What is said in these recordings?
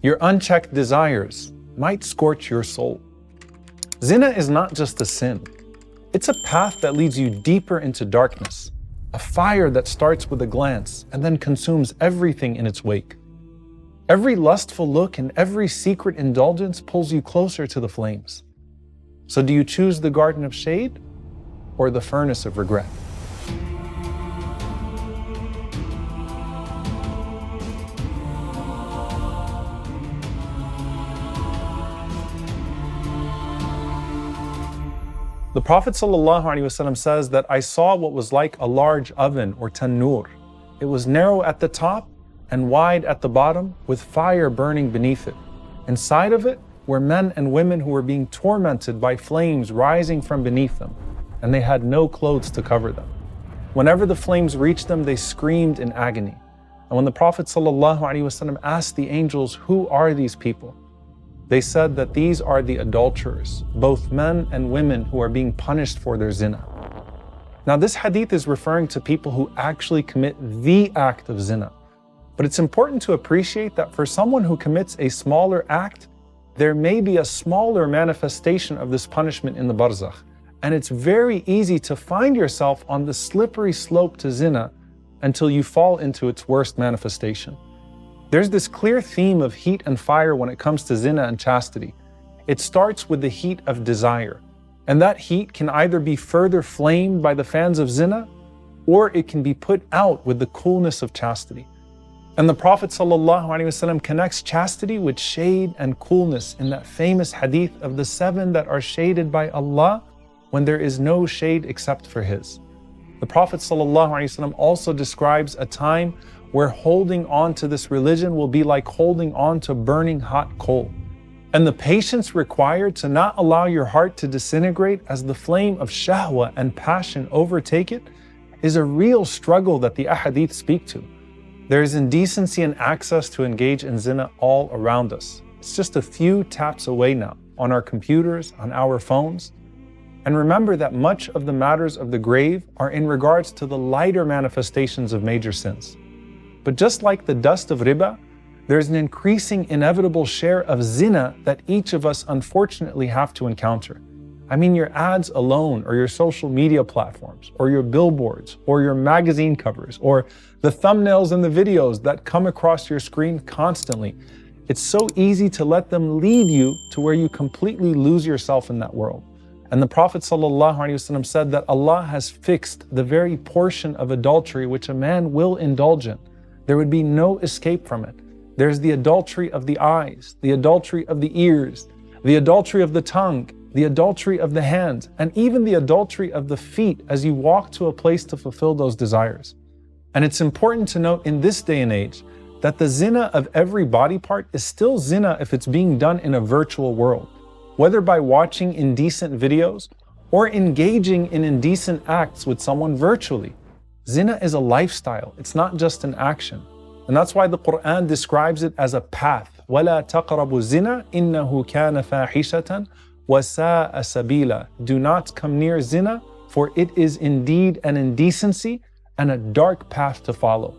Your unchecked desires might scorch your soul. Zina is not just a sin. It's a path that leads you deeper into darkness, a fire that starts with a glance and then consumes everything in its wake. Every lustful look and every secret indulgence pulls you closer to the flames. So do you choose the garden of shade or the furnace of regret? The Prophet ﷺ says that I saw what was like a large oven or tanur. It was narrow at the top and wide at the bottom, with fire burning beneath it. Inside of it were men and women who were being tormented by flames rising from beneath them, and they had no clothes to cover them. Whenever the flames reached them, they screamed in agony. And when the Prophet ﷺ asked the angels, "Who are these people?" they said that these are the adulterers, both men and women who are being punished for their zina. Now this hadith is referring to people who actually commit the act of zina. But it's important to appreciate that for someone who commits a smaller act, there may be a smaller manifestation of this punishment in the Barzakh. And it's very easy to find yourself on the slippery slope to zina until you fall into its worst manifestation. There's this clear theme of heat and fire when it comes to zina and chastity. It starts with the heat of desire. And that heat can either be further flamed by the fans of zina, or it can be put out with the coolness of chastity. And the Prophet ﷺ connects chastity with shade and coolness in that famous hadith of the 7 that are shaded by Allah when there is no shade except for His. The Prophet ﷺ also describes a time where holding on to this religion will be like holding on to burning hot coal. And the patience required to not allow your heart to disintegrate as the flame of shahwa and passion overtake it is a real struggle that the ahadith speak to. There is indecency and access to engage in zina all around us. It's just a few taps away now, on our computers, on our phones. And remember that much of the matters of the grave are in regards to the lighter manifestations of major sins. But just like the dust of riba, there's an increasing inevitable share of zina that each of us unfortunately have to encounter. I mean, your ads alone, or your social media platforms, or your billboards, or your magazine covers, or the thumbnails and the videos that come across your screen constantly. It's so easy to let them lead you to where you completely lose yourself in that world. And the Prophet ﷺ said that Allah has fixed the very portion of adultery which a man will indulge in. There would be no escape from it. There's the adultery of the eyes, the adultery of the ears, the adultery of the tongue, the adultery of the hands, and even the adultery of the feet as you walk to a place to fulfill those desires. And it's important to note in this day and age that the zina of every body part is still zina if it's being done in a virtual world, whether by watching indecent videos or engaging in indecent acts with someone virtually. Zina is a lifestyle, it's not just an action. And that's why the Quran describes it as a path. وَلَا تَقْرَبُوا الزِّنَا إِنَّهُ كَانَ فَاحِشَةً وَسَاءَ سَبِيلًا. Do not come near zina, for it is indeed an indecency and a dark path to follow.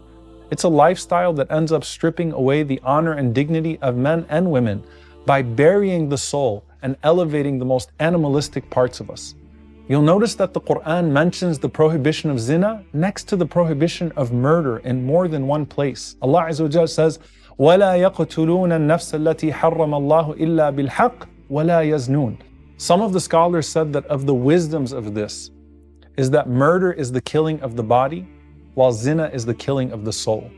It's a lifestyle that ends up stripping away the honor and dignity of men and women by burying the soul and elevating the most animalistic parts of us. You'll notice that the Quran mentions the prohibition of zina next to the prohibition of murder in more than one place. Allah Azza wa Jalla says, وَلَا يَقْتُلُونَ النَّفْسَ الَّتِي حَرَّمَ اللَّهُ إِلَّا بِالْحَقِّ وَلَا يَزْنُونَ. Some of the scholars said that of the wisdoms of this is that murder is the killing of the body, while zina is the killing of the soul.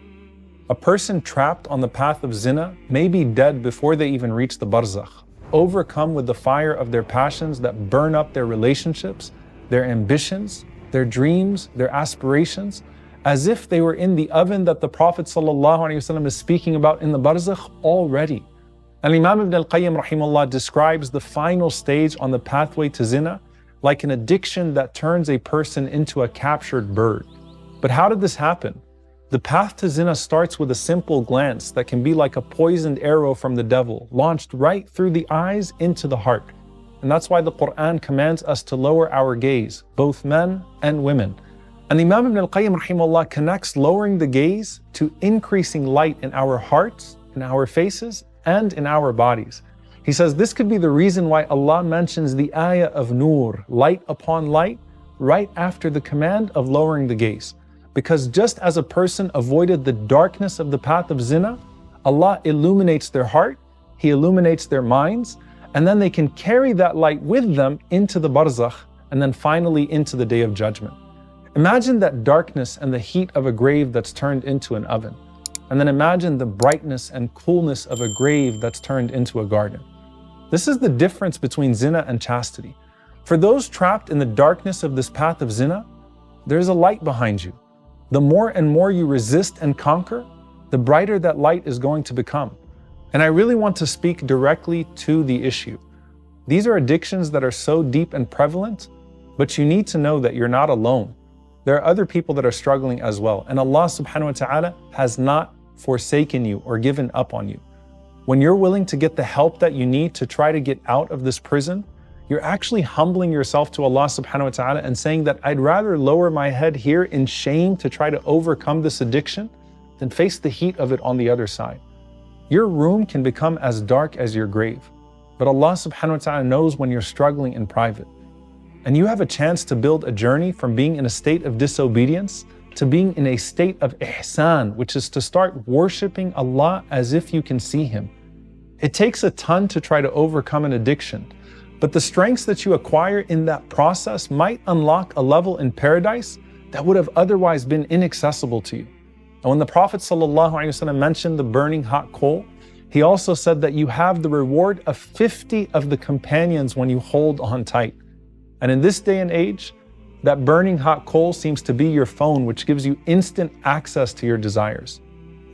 A person trapped on the path of zina may be dead before they even reach the Barzakh, overcome with the fire of their passions that burn up their relationships, their ambitions, their dreams, their aspirations, as if they were in the oven that the Prophet ﷺ is speaking about in the Barzakh already. And Imam Ibn al-Qayyim rahimahullah describes the final stage on the pathway to zina like an addiction that turns a person into a captured bird. But how did this happen? The path to zina starts with a simple glance that can be like a poisoned arrow from the devil, launched right through the eyes into the heart. And that's why the Quran commands us to lower our gaze, both men and women. And Imam Ibn al-Qayyim rahimahullah connects lowering the gaze to increasing light in our hearts in our faces and in our bodies. He says this could be the reason why Allah mentions the ayah of nur, light upon light, right after the command of lowering the gaze. Because just as a person avoided the darkness of the path of zina, Allah illuminates their heart, He illuminates their minds, and then they can carry that light with them into the Barzakh, and then finally into the Day of Judgment. Imagine that darkness and the heat of a grave that's turned into an oven. And then imagine the brightness and coolness of a grave that's turned into a garden. This is the difference between zina and chastity. For those trapped in the darkness of this path of zina, there's a light behind you. The more and more you resist and conquer, the brighter that light is going to become. And I really want to speak directly to the issue. These are addictions that are so deep and prevalent, but you need to know that you're not alone. There are other people that are struggling as well. And Allah subhanahu wa ta'ala has not forsaken you or given up on you. When you're willing to get the help that you need to try to get out of this prison, you're actually humbling yourself to Allah subhanahu wa ta'ala and saying that I'd rather lower my head here in shame to try to overcome this addiction than face the heat of it on the other side. Your room can become as dark as your grave, but Allah subhanahu wa ta'ala knows when you're struggling in private. And you have a chance to build a journey from being in a state of disobedience to being in a state of ihsan, which is to start worshiping Allah as if you can see Him. It takes a ton to try to overcome an addiction, but the strengths that you acquire in that process might unlock a level in paradise that would have otherwise been inaccessible to you. And when the Prophet ﷺ mentioned the burning hot coal, he also said that you have the reward of 50 of the companions when you hold on tight. And in this day and age, that burning hot coal seems to be your phone, which gives you instant access to your desires.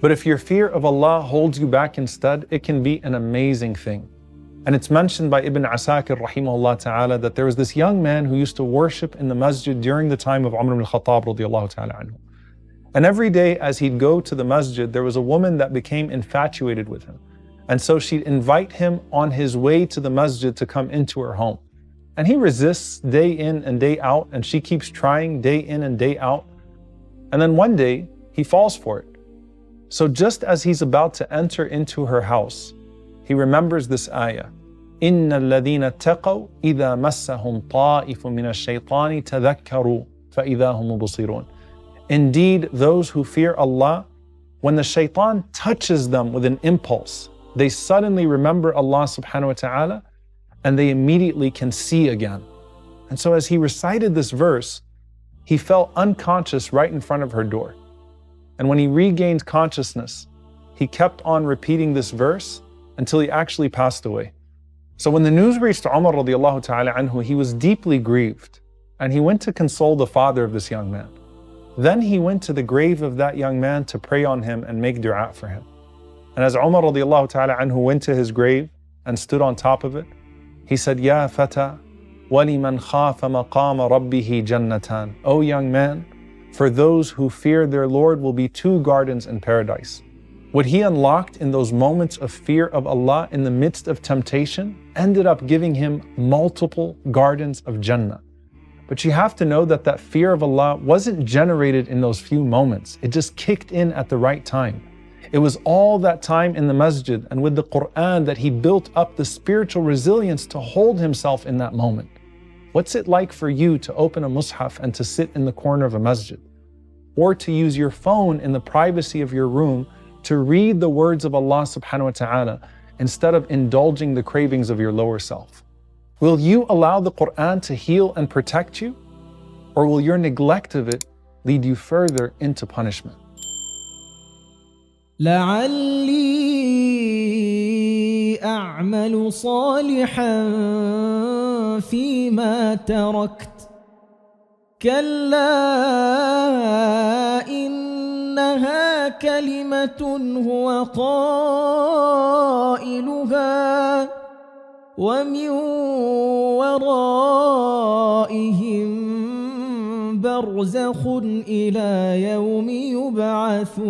But if your fear of Allah holds you back instead, it can be an amazing thing. And it's mentioned by Ibn Asakir rahimahullah ta'ala that there was this young man who used to worship in the masjid during the time of Umar ibn al-Khattab radiyallahu ta'ala anhu. And every day as he'd go to the masjid, there was a woman that became infatuated with him. And so she'd invite him on his way to the masjid to come into her home. And he resists day in and day out, and she keeps trying day in and day out. And then one day, he falls for it. So just as he's about to enter into her house, he remembers this ayah. إِنَّ الَّذِينَ اتَّقَوْا إِذَا مَسَّهُمْ طَائِفٌ مِّنَ الشَّيْطَانِ تَذَكَّرُوا فَإِذَا هُمْ مُبْصِرُونَ. Indeed, those who fear Allah, when the shaitan touches them with an impulse, they suddenly remember Allah subhanahu wa ta'ala, and they immediately can see again. And so as he recited this verse, he fell unconscious right in front of her door. And when he regained consciousness, he kept on repeating this verse until he actually passed away. So when the news reached Umar radiallahu ta'ala anhu, he was deeply grieved, and he went to console the father of this young man. Then he went to the grave of that young man to pray on him and make dua for him. And as Umar radiallahu ta'ala anhu went to his grave and stood on top of it, he said, Ya fata, وَلِمَنْ خَافَ مَقَامَ رَبِّهِ جَنَّتَانِ. O young man, for those who fear their Lord will be 2 gardens in paradise. What he unlocked in those moments of fear of Allah in the midst of temptation ended up giving him multiple gardens of jannah. But you have to know that that fear of Allah wasn't generated in those few moments. It just kicked in at the right time. It was all that time in the masjid and with the Quran that he built up the spiritual resilience to hold himself in that moment. What's it like for you to open a mushaf and to sit in the corner of a masjid? Or to use your phone in the privacy of your room to read the words of Allah subhanahu wa ta'ala instead of indulging the cravings of your lower self? Will you allow the Quran to heal and protect you? Or will your neglect of it lead you further into punishment? لعلي أعمل صالحا فيما تركت كلا إنها كلمة هو قائلها ومن ورائهم برزخ إلى يوم يبعثون